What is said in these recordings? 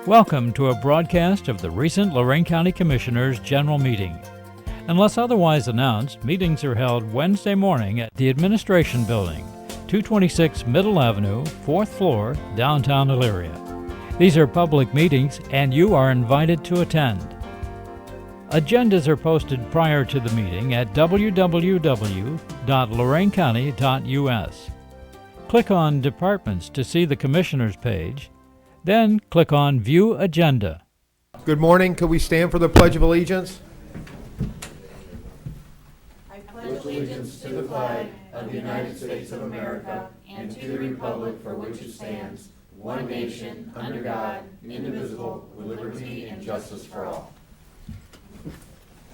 Welcome to a broadcast of the recent Lorain County Commissioners' General Meeting. Unless otherwise announced, meetings are held Wednesday morning at the Administration Building, 226 Middle Avenue, 4th floor, downtown Elyria. These are public meetings and you are invited to attend. Agendas are posted prior to the meeting at www.loraincounty.us. Click on Departments to see the Commissioners page, then click on View Agenda. Good morning. Could we stand for the Pledge of Allegiance?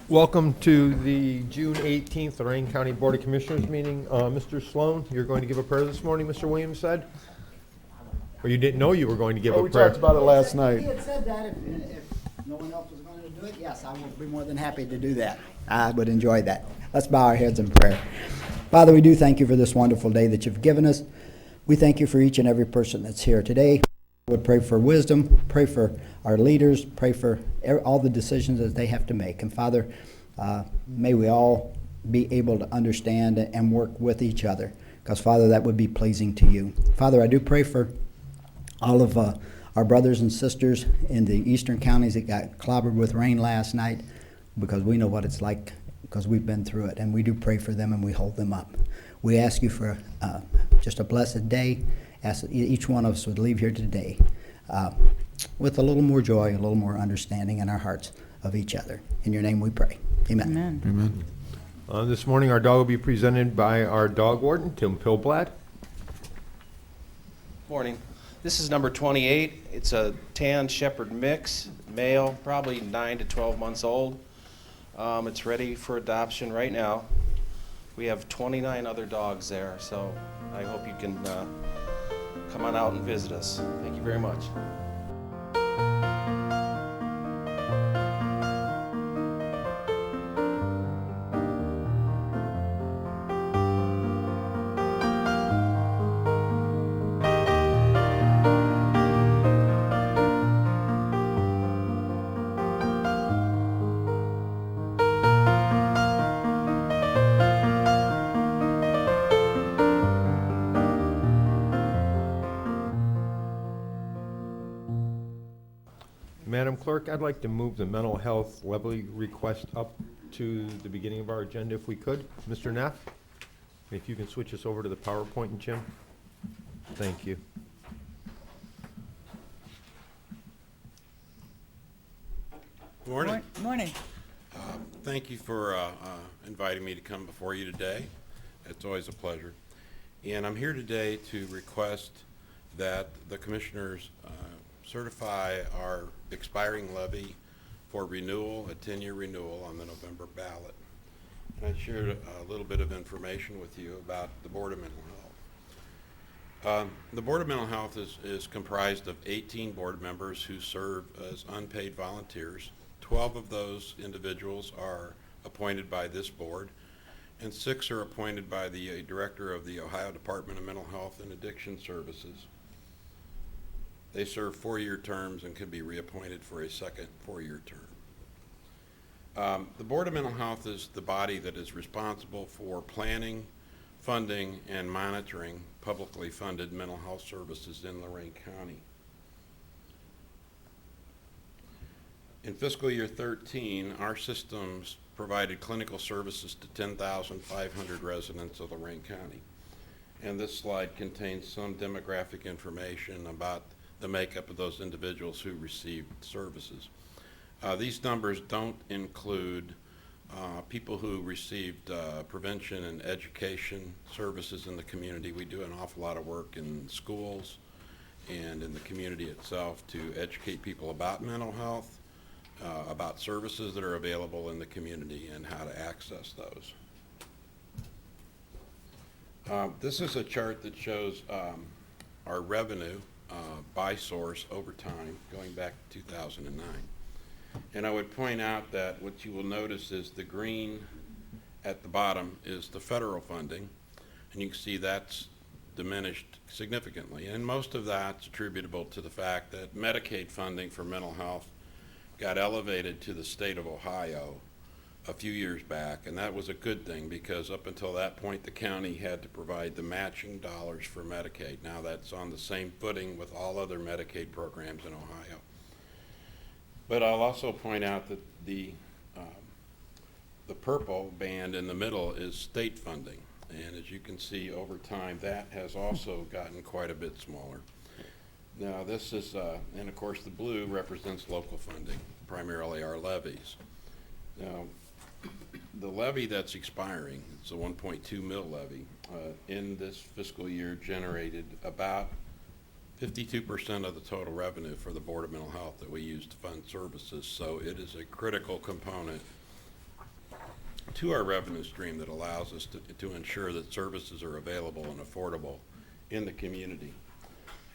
Welcome to the June 18th Lorain County Board of Commissioners meeting. Mr. Sloan, you're going to give a prayer this morning, Mr. Williams said? Or you didn't know you were going to give a We prayer? talked about it last night. He had said that if no one else was going to do it, yes, I would be more than happy to do that. I would enjoy that. Let's bow our heads in prayer. Father, we do thank you for this wonderful day that you've given us. We thank you for each and every person that's here today. We pray for wisdom, pray for our leaders, pray for all the decisions that they have to make. And Father, may we all be able to understand and work with each other, because Father, that would be pleasing to you. Father, I do pray for all of our brothers and sisters in the eastern counties that got clobbered with rain last night, because we know what it's like, because we've been through it, and we do pray for them and we hold them up. We ask you for just a blessed day. Ask that each one of us would leave here today with a little more joy, a little more understanding in our hearts of each other. In your name we pray. Amen. Amen. This morning our dog will be presented by our dog warden, Tim Pilblad. Morning. This is number 28. It's a tan shepherd mix, male, probably 9 to 12 months old. It's ready for adoption right now. We have 29 other dogs there, so I hope you can come on out and visit us. Thank you very much. Madam Clerk, I'd like to move the mental health levy request up to the beginning of our agenda if we could. Mr. Neff, if you can switch us over to the PowerPoint, and Jim. Thank you. Morning. Morning. Thank you for inviting me to come before you today. It's always a pleasure. And I'm here today to request that the commissioners certify our expiring levy for renewal, a 10-year renewal on the November ballot. And I shared a little bit of information with you about the Board of Mental Health. The Board of Mental Health is comprised of 18 board members who serve as unpaid volunteers. 12 of those individuals are appointed by this board, and 6 are appointed by the Director of the Ohio Department of Mental Health and Addiction Services. They serve 4-year terms and can be reappointed for a second 4-year term. The Board of Mental Health is the body that is responsible for planning, funding, and monitoring publicly funded mental health services in Lorain County. In fiscal year 13, our systems provided clinical services to 10,500 residents of Lorain County. And this slide contains some demographic information about the makeup of those individuals who received services. These numbers don't include people who received prevention and education services in the community. We do an awful lot of work in schools and in the community itself to educate people about mental health, about services that are available in the community and how to access those. This is a chart that shows our revenue by source over time, going back to 2009. And I would point out that what you will notice is the green at the bottom is the federal funding, and you can see that's diminished significantly. And most of that's attributable to the fact that Medicaid funding for mental health got elevated to the state of Ohio a few years back, and that was a good thing because up until that point the county had to provide the matching dollars for Medicaid. Now that's on the same footing with all other Medicaid programs in Ohio. But I'll also point out that the purple band in the middle is state funding, and as you can see over time that has also gotten quite a bit smaller. Now this is, and of course the blue represents local funding, primarily our levies. Now the levy that's expiring, it's a 1.2 mil levy, in this fiscal year generated about 52% of the total revenue for the Board of Mental Health that we use to fund services. So it is a critical component to our revenue stream that allows us to ensure that services are available and affordable in the community.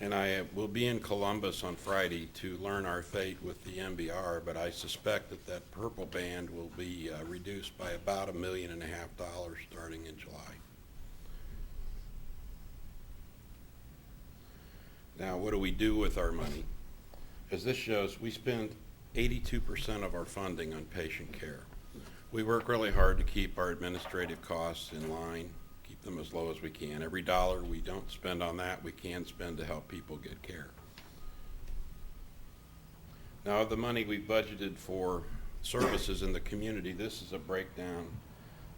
And I will be in Columbus on Friday to learn our fate with the MBR, but I suspect that that purple band will be reduced by about $1.5 million starting in July. Now, what do we do with our money? As this shows, we spend 82% of our funding on patient care. We work really hard to keep our administrative costs in line, keep them as low as we can. Every dollar we don't spend on that, we can spend to help people get care. Now, the money we budgeted for services in the community, this is a breakdown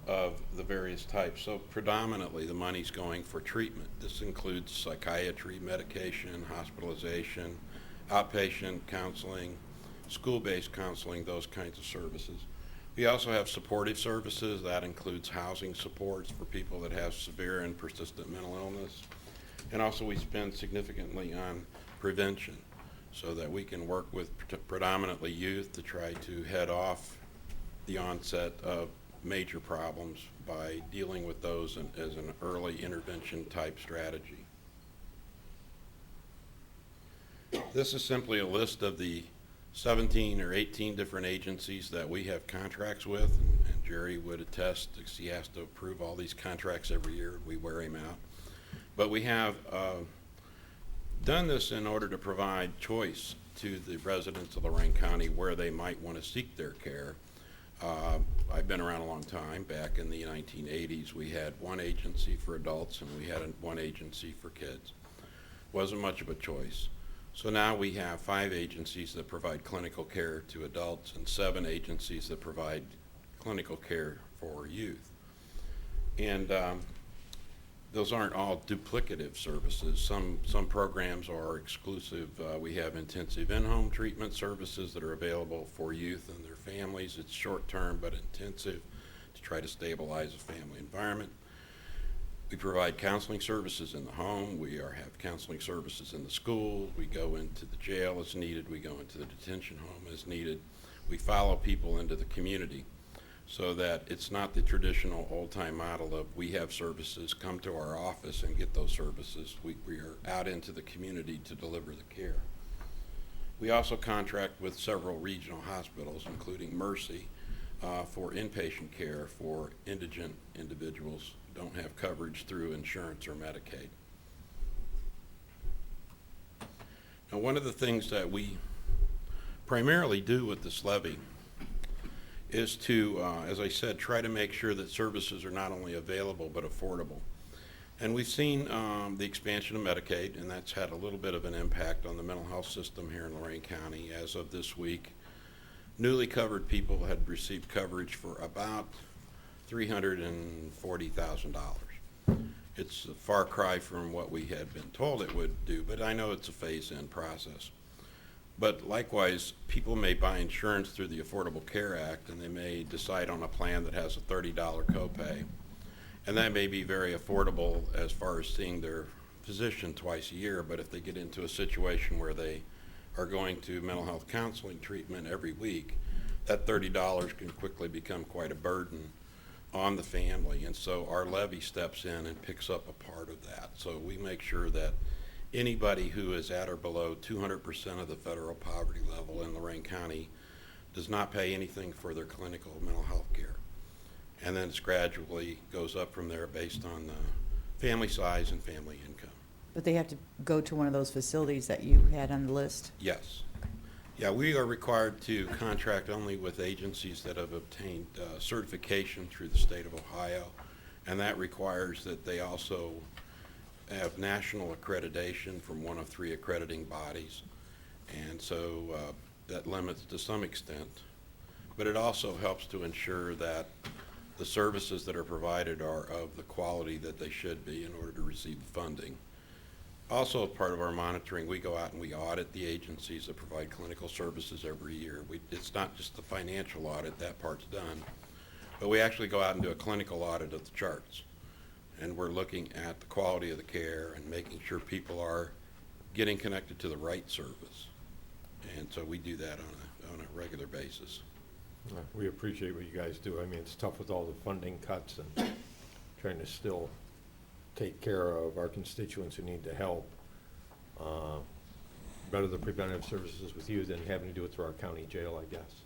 of the various types. So predominantly the money's going for treatment. This includes psychiatry, medication, hospitalization, outpatient counseling, school-based counseling, those kinds of services. We also have supportive services. That includes housing supports for people that have severe and persistent mental illness. And also we spend significantly on prevention so that we can work with predominantly youth to try to head off the onset of major problems by dealing with those as an early intervention type strategy. This is simply a list of the 17 or 18 different agencies that we have contracts with, and Jerry would attest because he has to approve all these contracts every year. We wear him out. But we have done this in order to provide choice to the residents of Lorain County where they might want to seek their care. I've been around a long time. Back in the 1980s, we had one agency for adults and we had one agency for kids. Wasn't much of a choice. So now we have 5 agencies that provide clinical care to adults and 7 agencies that provide clinical care for youth. And those aren't all duplicative services. Some programs are exclusive. We have intensive in-home treatment services that are available for youth and their families. It's short-term but intensive to try to stabilize a family environment. We provide counseling services in the home. We have counseling services in the schools. We go into the jail as needed. We go into the detention home as needed. We follow people into the community so that it's not the traditional old-time model of we have services, come to our office and get those services. We are out into the community to deliver the care. We also contract with several regional hospitals, including Mercy, for inpatient care for indigent individuals who don't have coverage through insurance or Medicaid. Now, one of the things that we primarily do with this levy is to, as I said, try to make sure that services are not only available but affordable. And we've seen the expansion of Medicaid, and that's had a little bit of an impact on the mental health system here in Lorain County. As of this week, newly covered people had received coverage for about $340,000. It's a far cry from what we had been told it would do, but I know it's a phase-in process. But likewise, people may buy insurance through the Affordable Care Act, and they may decide on a plan that has a $30 copay. And that may be very affordable as far as seeing their physician twice a year, but if they get into a situation where they are going to mental health counseling treatment every week, that $30 can quickly become quite a burden on the family. And so our levy steps in and picks up a part of that. So we make sure that anybody who is at or below 200% of the federal poverty level in Lorain County does not pay anything for their clinical mental health care. And then it gradually goes up from there based on family size and family income. But they have to go to one of those facilities that you had on the list? Yes. Yeah, we are required to contract only with agencies that have obtained certification through the state of Ohio, and that requires that they also have national accreditation from one of 3 accrediting bodies, and so that limits to some extent. But it also helps to ensure that the services that are provided are of the quality that they should be in order to receive the funding. Also, part of our monitoring, we go out and we audit the agencies that provide clinical services every year. It's not just the financial audit, that part's done, but we actually go out and do a clinical audit of the charts. And we're looking at the quality of the care and making sure people are getting connected to the right service. And so we do that on a regular basis. We appreciate what you guys do. I mean, it's tough with all the funding cuts and trying to still take care of our constituents who need the help. Better the preventive services with you than having to do it through our county jail, I guess.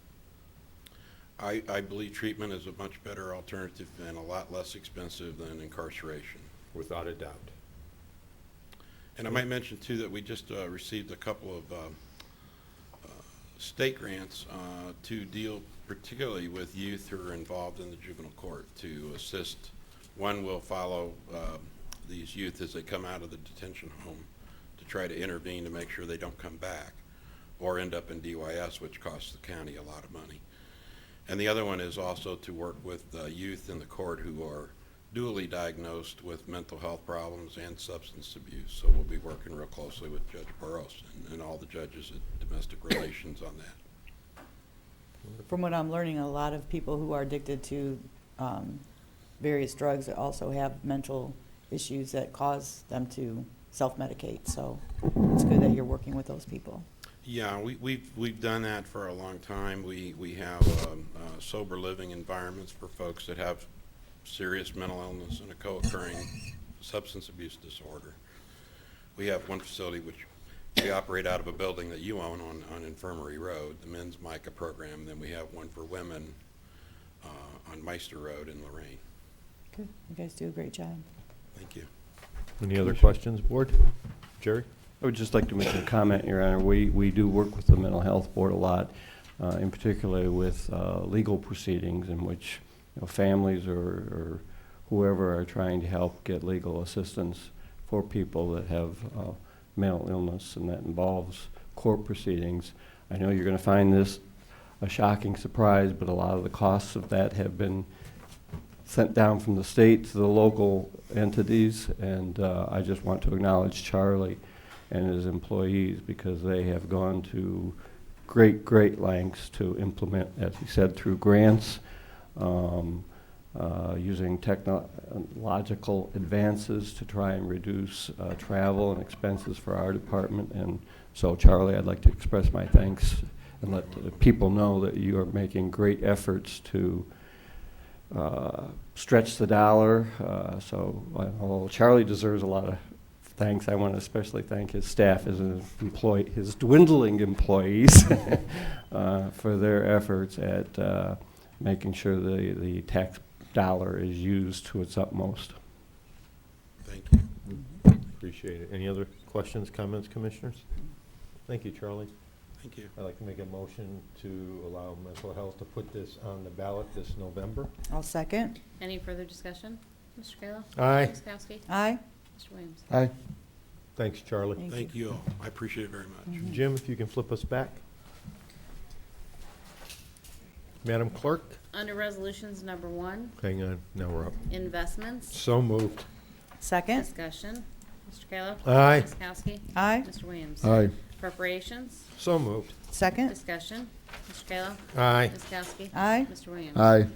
I believe treatment is a much better alternative and a lot less expensive than incarceration. Without a doubt. And I might mention too that we just received a couple of state grants to deal particularly with youth who are involved in the juvenile court to assist. One will follow these youth as they come out of the detention home to try to intervene to make sure they don't come back or end up in DYS, which costs the county a lot of money. And the other one is also to work with youth in the court who are dually diagnosed with mental health problems and substance abuse. So we'll be working real closely with Judge Burrows and all the judges at domestic relations on that. From what I'm learning, a lot of people who are addicted to various drugs also have mental issues that cause them to self-medicate. So it's good that you're working with those people. Yeah, we've done that for a long time. We have sober living environments for folks that have serious mental illness and a co-occurring substance abuse disorder. We have one facility which we operate out of a building that you own on Infirmary Road, the Men's MICA program. Then we have one for women on Meister Road in Lorain. Good. You guys do a great job. Thank you. Any other questions, board? Jerry? I would just like to make a comment, Your Honor. We do work with the Mental Health Board a lot, in particular with legal proceedings in which families or whoever are trying to help get legal assistance for people that have mental illness, and that involves court proceedings. I know you're going to find this a shocking surprise, but a lot of the costs of that have been sent down from the state to the local entities, and I just want to acknowledge Charlie and his employees because they have gone to great lengths to implement, as he said, through grants, using technological advances to try and reduce travel and expenses for our department. And so, Charlie, I'd like to express my thanks and let the people know that you are making great efforts to stretch the dollar. So Charlie deserves a lot of thanks. I want to especially thank his staff, his dwindling employees, for their efforts at making sure the tax dollar is used to its utmost. Thank you. Appreciate it. Any other questions, comments, commissioners? Thank you, Charlie. Thank you. I'd like to make a motion to allow mental health to put this on the ballot this November. I'll second. Any further discussion? Mr. Kayla? Aye. Ms. Kowski? Aye. Mr. Williams? Aye. Thanks, Charlie. Thank you all. I appreciate it very much. Jim, if you can flip us back. Madam Clerk? Under Resolutions Number 1, Hang on, now we're up. Investments, So moved. Second. Discussion. Mr. Kayla? Aye. Ms. Kowski? Aye. Mr. Williams? Aye. Appropriations, So moved. Second. Discussion. Mr. Kayla? Aye. Ms. Kowski? Aye. Mr. Williams? Aye.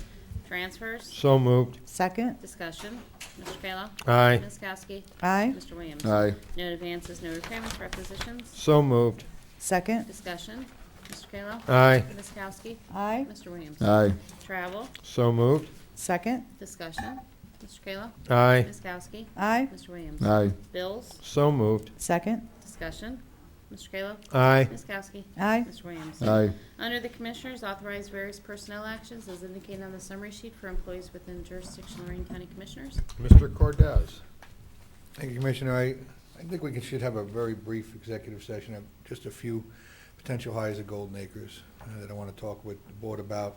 Transfers, So moved. Second. Discussion. Mr. Kayla? Aye. Ms. Kowski? Aye. Mr. Williams? Aye. No advances, no repayments, requisitions, So moved. Second. Discussion. Mr. Kayla? Aye. Ms. Kowski? Aye. Mr. Williams? Aye. Travel, So moved. Second. Discussion. Mr. Kayla? Aye. Ms. Kowski? Aye. Mr. Williams? Aye. Bills, So moved. Second. discussion. Mr. Kayla? Aye. Ms. Kowski? Aye. Mr. Williams? Aye. Under the Commissioners, authorize various personnel actions as indicated on the summary sheet for employees within jurisdiction of Lorain County Commissioners. Mr. Cordez? Thank you, Commissioner. I think we should have a very brief executive session of just a few potential hires at Golden Acres that I want to talk with the board about.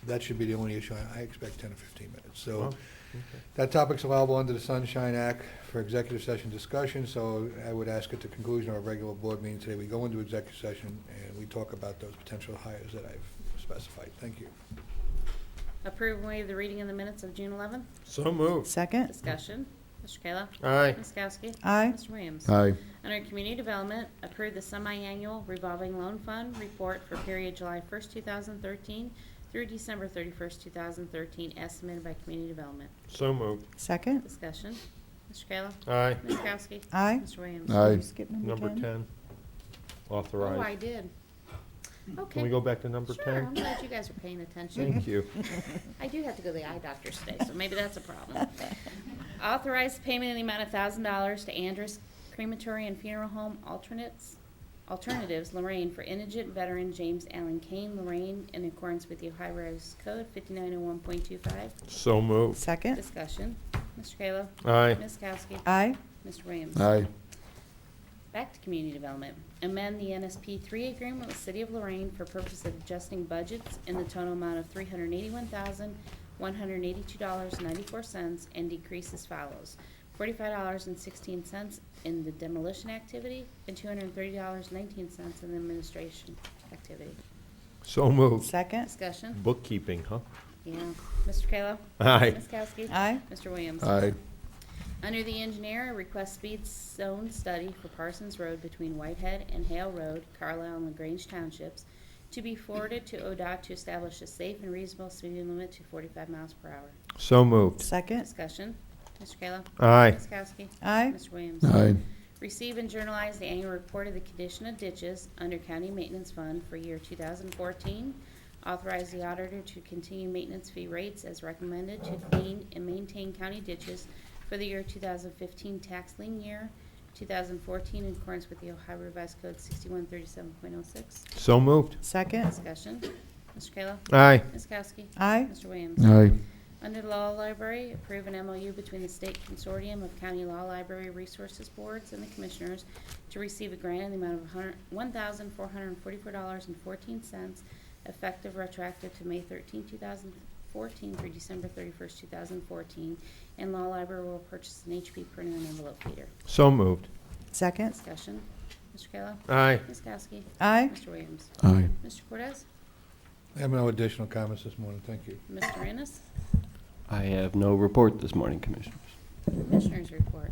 That should be the only issue. I expect 10 to 15 minutes. So Okay. that topic's allowable under the Sunshine Act for executive session discussion. So I would ask at the conclusion of our regular board meeting today, we go into executive session and we talk about those potential hires that I've specified. Thank you. Approve and waive the reading of the minutes of June 11th. So moved. Second. Discussion. Mr. Kayla. Aye. Ms. Kowski. Aye. Mr. Williams. Aye. Under Community Development, approve the semi-annual revolving loan fund report for period July 1st, 2013 through December 31st, 2013, as submitted by Community Development. So moved. Second. Discussion. Mr. Kayla. Aye. Ms. Kowski. Aye. Mr. Williams. Aye. You skip Number 10. Oh, I Authorized. did. Okay. Can we go back to number Sure, 10? I'm glad you guys are paying attention. Thank you. I do have to go to the eye doctor today, so maybe that's a problem. Authorized payment in the amount of $1,000 to Andrus Crematory and Funeral Home Alternatives, Lorain, for indigent veteran James Allen Kane, Lorain, in accordance with the Ohio Revised Code 5901.25. So moved. Second. Discussion. Mr. Kayla. Aye. Ms. Kowski. Aye. Mr. Williams. Aye. Back to Community Development. Amend the NSP 3 agreement with City of Lorain for purpose of adjusting budgets in the total amount of $381,182.94 and decrease as follows: $45.16 in the demolition activity and $230.19 in the administration activity. So moved. Second. Discussion. Bookkeeping, huh? Yeah. Mr. Kayla. Aye. Ms. Kowski. Aye. Mr. Williams. Aye. Under the engineer, request speed zone study for Parsons Road between Whitehead and Hale Road, Carlisle and LaGrange Townships, to be forwarded to ODOT to establish a safe and reasonable speed limit to 45 miles per hour. So moved. Second. Discussion. Mr. Kayla. Aye. Ms. Kowski. Aye. Mr. Williams. Aye. Receive and journalize the annual report of the condition of ditches under County Maintenance Fund for year 2014. Authorize the auditor to continue maintenance fee rates as recommended to clean and maintain county ditches for the year 2015 tax lien year, 2014 in accordance with the Ohio Revised Code 6137.06. So moved. Second. Discussion. Mr. Kayla. Aye. Ms. Kowski. Aye. Mr. Williams. Aye. Under the Law Library, approve an MOU between the State Consortium of County Law Library Resources Boards and the Commissioners to receive a grant in the amount of $1,444.14, effective retroactive to May 13, 2014 through December 31st, 2014, and Law Library will purchase an HP printer and envelope feeder. So moved. Second. Discussion. Mr. Kayla. Aye. Ms. Kowski. Aye. Mr. Williams. Aye. Mr. Cortez. I have no additional comments this morning. Thank you. Mr. Ennis. I have no report this morning, Commissioners. Commissioners report.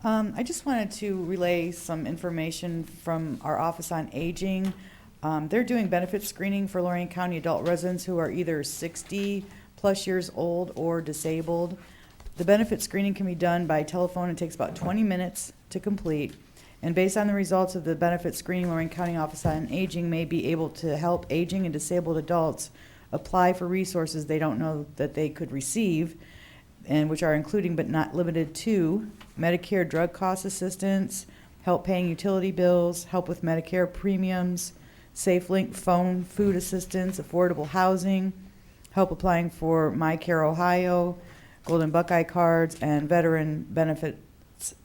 I just wanted to relay some information from our Office on Aging. They're doing benefit screening for Lorain County adult residents who are either 60-plus years old or disabled. The benefit screening can be done by telephone. It takes about 20 minutes to complete. And based on the results of the benefit screening, Lorain County Office on Aging may be able to help aging and disabled adults apply for resources they don't know that they could receive, and which are including but not limited to Medicare drug cost assistance, help paying utility bills, help with Medicare premiums, SafeLink phone food assistance, affordable housing, help applying for MyCare Ohio, Golden Buckeye cards, and veteran benefits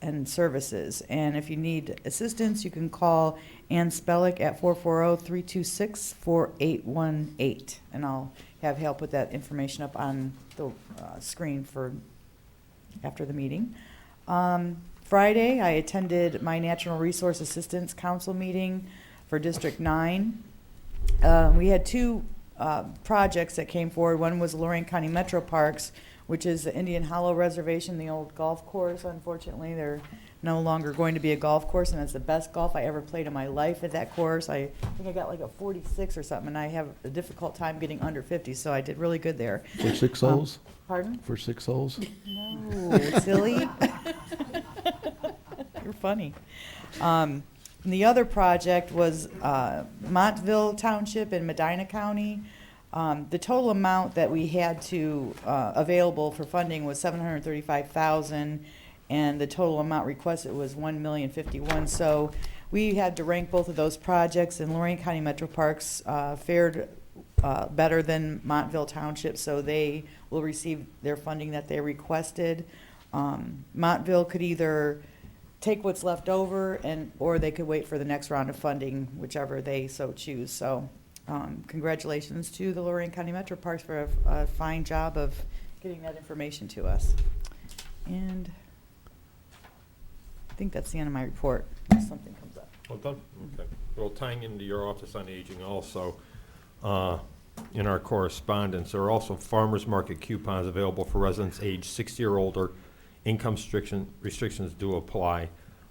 and services. And if you need assistance, you can call Ann Spellick at 440-326-4818. And I'll have help with that information up on the screen for after the meeting. Friday, I attended my Natural Resource Assistance Council meeting for District 9. We had two projects that came forward. One was Lorain County Metro Parks, which is the Indian Hollow Reservation, the old golf course. Unfortunately, they're no longer going to be a golf course, and it's the best golf I ever played in my life at that course. I think I got like a 46 or something, and I have a difficult time getting under 50, so I did really good there. For 6 holes? Pardon? For 6 holes? No, silly. You're funny. And the other project was Montville Township in Medina County. The total amount that we had to available for funding was $735,000, and the total amount requested was $1,051,000. So we had to rank both of those projects, and Lorain County Metro Parks fared better than Montville Township, so they will receive their funding that they requested. Montville could either take what's left over or they could wait for the next round of funding, whichever they so choose. So congratulations to the Lorain County Metro Parks for a fine job of getting that information to us. And I think that's the end of my report, unless something comes up. Well done. Okay. Well, tying into your Office on Aging also, in our correspondence, there are also farmers market coupons available for residents aged 60 or older. Income restrictions do apply.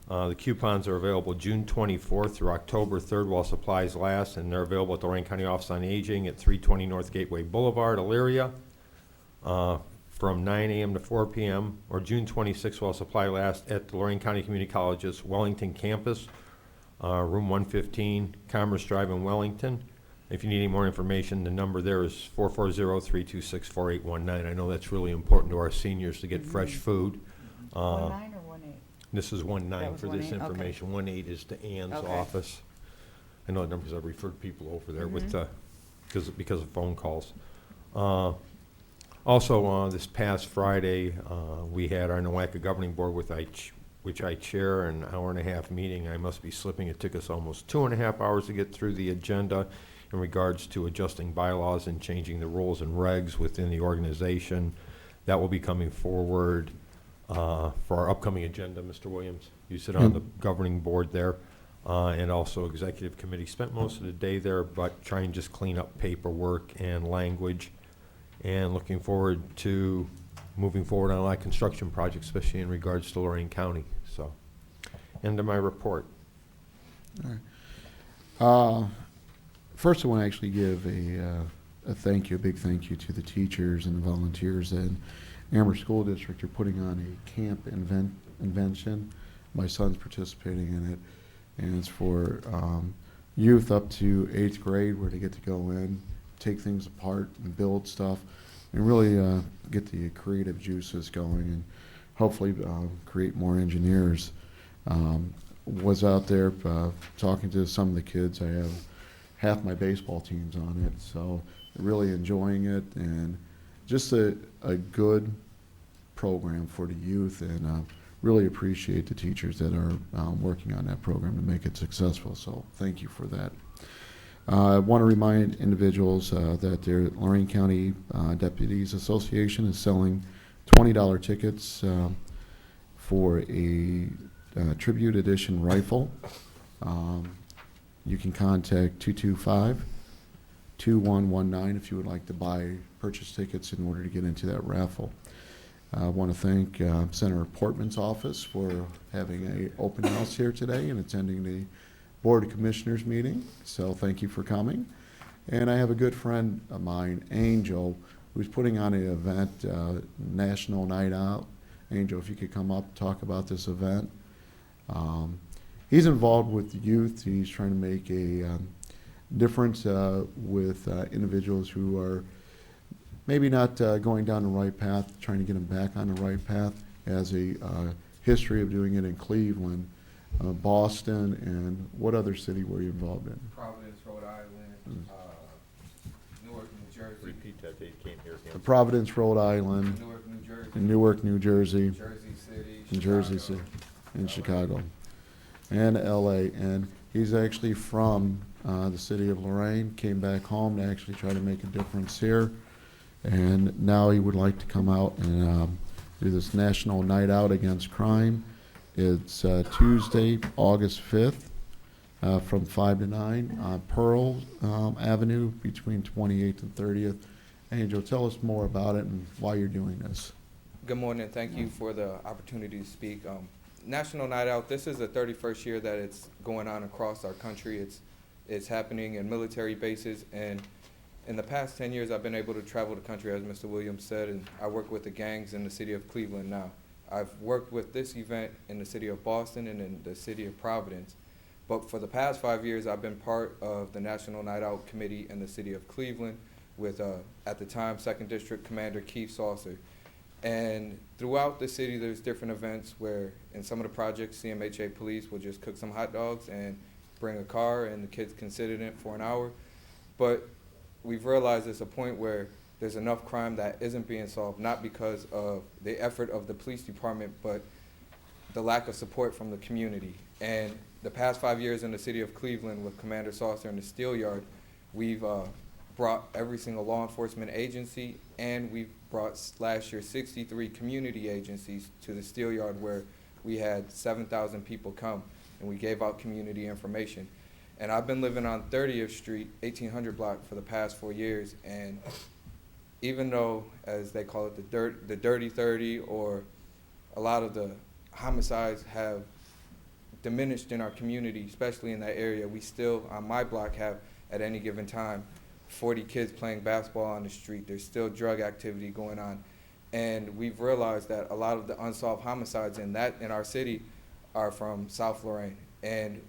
The coupons are available June 24th through October 3rd while supplies last, and they're available at the Lorain County Office on Aging at 320 North Gateway Boulevard, Elyria, from 9 a.m. to 4 p.m., or June 26th while supply lasts at the Lorain County Community College's Wellington campus, room 115, Commerce Drive in Wellington. If you need any more information, the number there is 440-326-4819. I know that's really important to our seniors to get fresh food. 19 or 18? This is 19 That was for this 18, okay. information. 18 is to Ann's Okay. office. I know the numbers, I've referred people over there with, because of phone calls. Also, this past Friday, we had our NOACA Governing Board which I chair, an hour-and-a-half meeting. I must be slipping. It took us almost 2.5 hours to get through the agenda in regards to adjusting bylaws and changing the rules and regs within the organization. That will be coming forward for our upcoming agenda, Mr. Williams. You sit on the governing board there, and also executive committee. Spent most of the day there, but try and just clean up paperwork and language, and looking forward to moving forward on a lot of construction projects, especially in regards to Lorain County. So, end of my report. All right. First, I want to actually give a thank you, a big thank you to the teachers and the volunteers in Amherst School District. You're putting on a camp invention. My son's participating in it, and it's for youth up to 8th grade, where they get to go in, take things apart and build stuff, and really get the creative juices going, and hopefully create more engineers. Was out there talking to some of the kids. I have half my baseball teams on it, so really enjoying it, and just a good program for the youth, and really appreciate the teachers that are working on that program to make it successful, so thank you for that. I want to remind individuals that the Lorain County Deputies Association is selling $20 tickets for a tribute edition rifle. You can contact 225-2119 if you would like to purchase tickets in order to get into that raffle. I want to thank Senator Portman's office for having an open house here today and attending the Board of Commissioners meeting, so thank you for coming. And I have a good friend of mine, Angel, who's putting on an event, National Night Out. Angel, if you could come up, talk about this event. He's involved with the youth. He's trying to make a difference with individuals who are maybe not going down the right path, trying to get them back on the right path. Has a history of doing it in Cleveland, Boston, and what other city were you involved in? Providence, Rhode Island, Newark, New Jersey. Repeat that, they came here. Providence, Rhode Island, Newark, New Jersey. and Newark, New Jersey, Jersey City. and Jersey City, and Chicago, and LA. And he's actually from the city of Lorain, came back home to actually try to make a difference here. And now he would like to come out and do this National Night Out Against Crime. It's Tuesday, August 5th, from 5 to 9 on Pearl Avenue between 28th and 30th. Angel, tell us more about it and why you're doing this. Good morning. Thank you for the opportunity to speak. National Night Out, this is the 31st year that it's going on across our country. It's happening in military bases, and in the past 10 years, I've been able to travel the country, as Mr. Williams said, and I work with the gangs in the city of Cleveland now. I've worked with this event in the city of Boston and in the city of Providence. But for the past 5 years, I've been part of the National Night Out Committee in the city of Cleveland with, at the time, 2nd District Commander Keith Saucer. And throughout the city, there's different events where in some of the projects, CMHA police will just cook some hot dogs and bring a car, and the kids can sit in it for an hour. But we've realized there's a point where there's enough crime that isn't being solved, not because of the effort of the police department, but the lack of support from the community. And the past 5 years in the city of Cleveland with Commander Saucer and the Steel Yard, we've brought every single law enforcement agency, and we've brought last year 63 community agencies to the Steel Yard, where we had 7,000 people come, and we gave out community information. And I've been living on 30th Street, 1800 block, for the past 4 years, and even though, as they call it, the dirty 30, or a lot of the homicides have diminished in our community, especially in that area, we still, on my block, have at any given time 40 kids playing basketball on the street. There's still drug activity going on. And we've realized that a lot of the unsolved homicides in our city are from South Lorain. And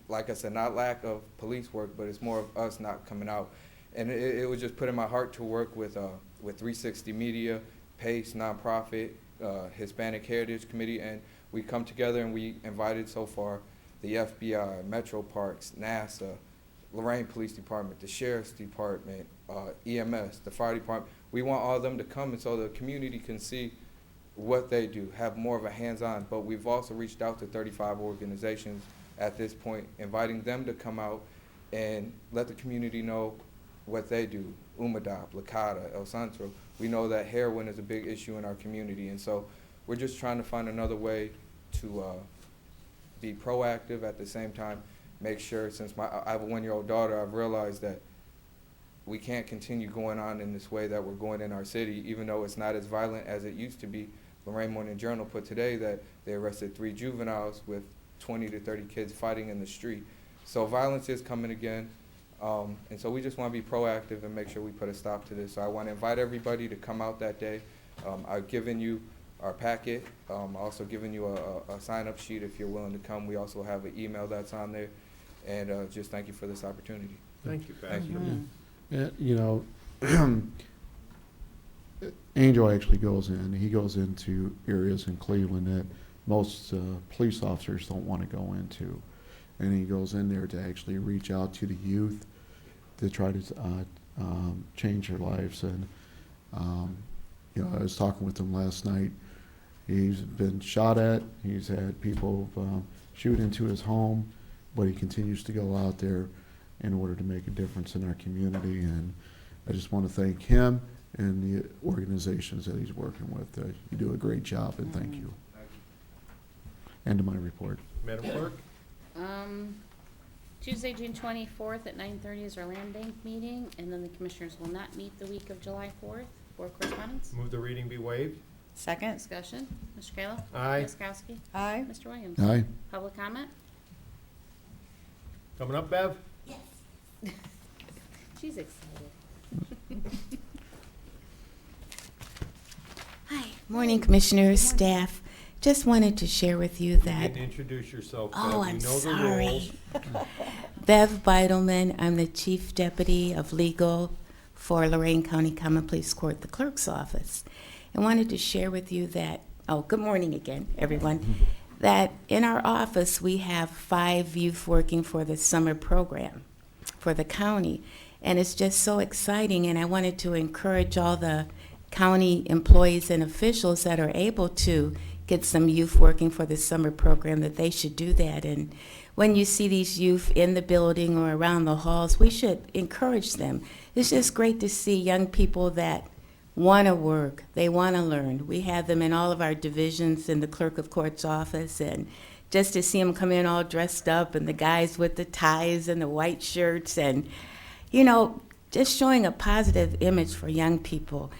like I said, not lack of police work, but it's more of us not coming out. And it was just put in my heart to work with 360 Media, PACE, nonprofit, Hispanic Heritage Committee, and we come together and we invited so far the FBI, Metro Parks, NASA, Lorain Police Department, the Sheriff's Department, EMS, the Fire Department. We want all of them to come, and so the community can see what they do, have more of a hands-on. But we've also reached out to 35 organizations at this point, inviting them to come out and let the community know what they do. Umadop, Lakata, El Centro. We know that heroin is a big issue in our community, and so we're just trying to find another way to be proactive at the same time, make sure, since I have a 1-year-old daughter, I've realized that we can't continue going on in this way that we're going in our city, even though it's not as violent as it used to be. Lorain Morning Journal put today that they arrested 3 juveniles with 20 to 30 kids fighting in the street. So violence is coming again. And so we just want to be proactive and make sure we put a stop to this. So I want to invite everybody to come out that day. I've given you our packet. Also given you a sign-up sheet if you're willing to come. We also have an email that's on there. And just thank you for this opportunity. Thank you, Pastor. Thank you. Yeah, you know, Angel actually goes into areas in Cleveland that most police officers don't want to go into. And he goes in there to actually reach out to the youth to try to change their lives. And, you know, I was talking with him last night. He's been shot at. He's had people shoot into his home, but he continues to go out there in order to make a difference in our community. And I just want to thank him and the organizations that he's working with. You do a great job, and thank you. End of my report. Madam Clerk? Tuesday, June 24th at 9:30 is our land bank meeting, and then the commissioners will not meet the week of July 4th. Board correspondence? Move the reading be waived. Second? Discussion. Mr. Kayla? Aye. Ms. Kowski? Aye. Mr. Williams? Aye. Public comment? Coming up, Bev? She's excited. Hi, morning commissioners, staff. Just wanted to share with you You that, didn't introduce yourself, Bev. oh, We I'm know the sorry. rules. Bev Beidleman, I'm the Chief Deputy of Legal for Lorain County Common Pleas Court, the clerk's office. I wanted to share with you that, oh, good morning again, everyone, that in our office we have 5 youth working for the summer program for the county. And it's just so exciting, and I wanted to encourage all the county employees and officials that are able to get some youth working for the summer program that they should do that. And when you see these youth in the building or around the halls, we should encourage them. It's just great to see young people that want to work, they want to learn. We have them in all of our divisions in the Clerk of Courts office, and just to see them come in all dressed up, and the guys with the ties and the white shirts, and, you know, just showing a positive image for young people.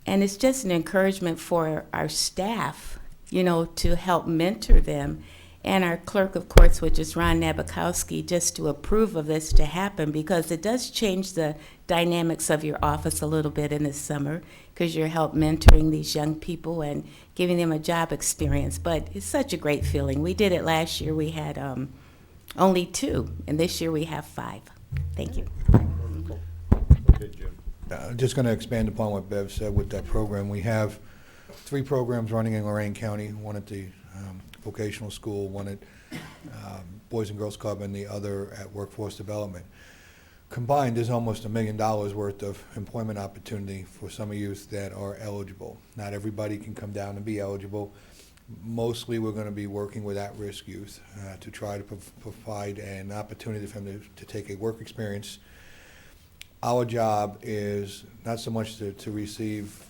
And it's just an encouragement for our staff, you know, to help mentor them, and our Clerk of Courts, which is Ron Nabokowski, just to approve of this to happen, because it does change the dynamics of your office a little bit in the summer, because you're help mentoring these young people and giving them a job experience. But it's such a great feeling. We did it last year. We had only 2, and this year we have 5. Thank you. Good, Jim. Just going to expand upon what Bev said with that program. We have 3 programs running in Lorain County, one at the vocational school, one at Boys and Girls Club, and the other at Workforce Development. Combined, there's almost $1 million worth of employment opportunity for some youth that are eligible. Not everybody can come down and be eligible. Mostly, we're going to be working with at-risk youth to try to provide an opportunity for them to take a work experience. Our job is not so much to receive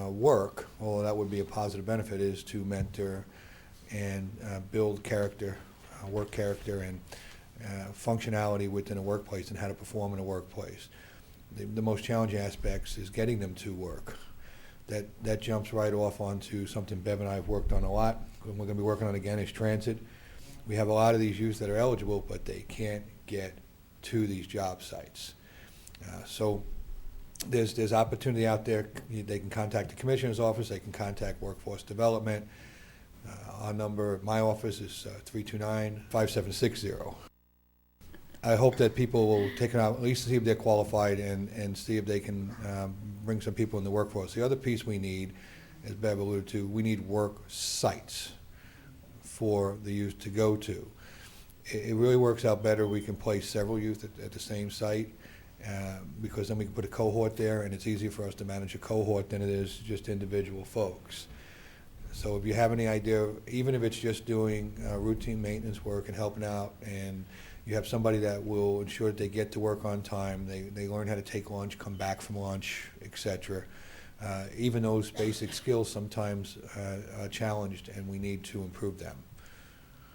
work, although that would be a positive benefit, is to mentor and build character, work character, and functionality within a workplace and how to perform in a workplace. The most challenging aspects is getting them to work. That jumps right off onto something Bev and I have worked on a lot, and we're going to be working on again, is transit. We have a lot of these youth that are eligible, but they can't get to these job sites. So there's opportunity out there. They can contact the Commissioner's office, they can contact Workforce Development. Our number at my office is 329-5760. I hope that people will take it out, at least see if they're qualified and see if they can bring some people in the workforce. The other piece we need, as Bev alluded to, we need work sites for the youth to go to. It really works out better. We can place several youth at the same site because then we can put a cohort there, and it's easier for us to manage a cohort than it is just individual folks. So if you have any idea, even if it's just doing routine maintenance work and helping out, and you have somebody that will ensure that they get to work on time, they learn how to take lunch, come back from lunch, etc. Even those basic skills sometimes are challenged, and we need to improve them.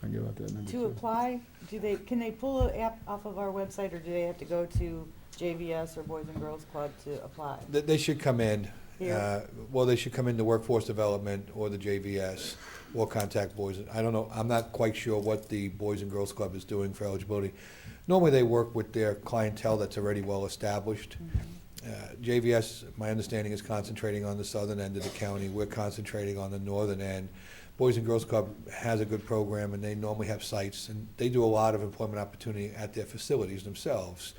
I give out that number To too. apply, can they pull an app off of our website, or do they have to go to JVS or Boys and Girls Club to apply? They should come in. Here? Well, they should come into Workforce Development or the JVS or contact Boys. I don't know. I'm not quite sure what the Boys and Girls Club is doing for eligibility. Normally, they work with their clientele that's already well established. JVS, my understanding, is concentrating on the southern end of the county. We're concentrating on the northern end. Boys and Girls Club has a good program, and they normally have sites, and they do a lot of employment opportunity at their facilities themselves.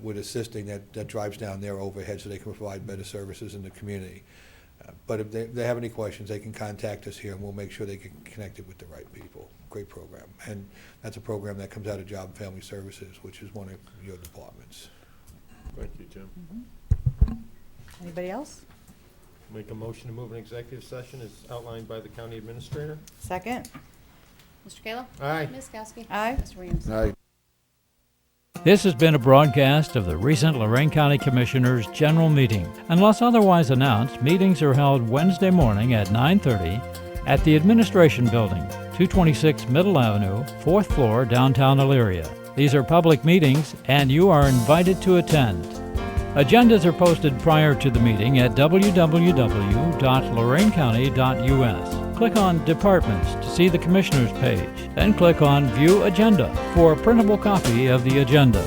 With assisting that drives down their overhead so they can provide better services in the community. But if they have any questions, they can contact us here, and we'll make sure they get connected with the right people. Great program. And that's a program that comes out of Job and Family Services, which is one of your departments. Thank you, Jim. Anybody else? Make a motion to move an executive session as outlined by the county administrator. Second? Mr. Kayla? Aye. Ms. Kowski? Aye. Mr. Williams? Aye. This has been a broadcast of the recent Lorain County Commissioners' General Meeting. Unless otherwise announced, meetings are held Wednesday morning at 9:30 at the Administration Building, 226 Middle Avenue, 4th floor, downtown Elyria. These are public meetings, and you are invited to attend. Agendas are posted prior to the meeting at www.loraincounty.us. Click on Departments to see the Commissioners page, then click on View Agenda for a printable copy of the agenda.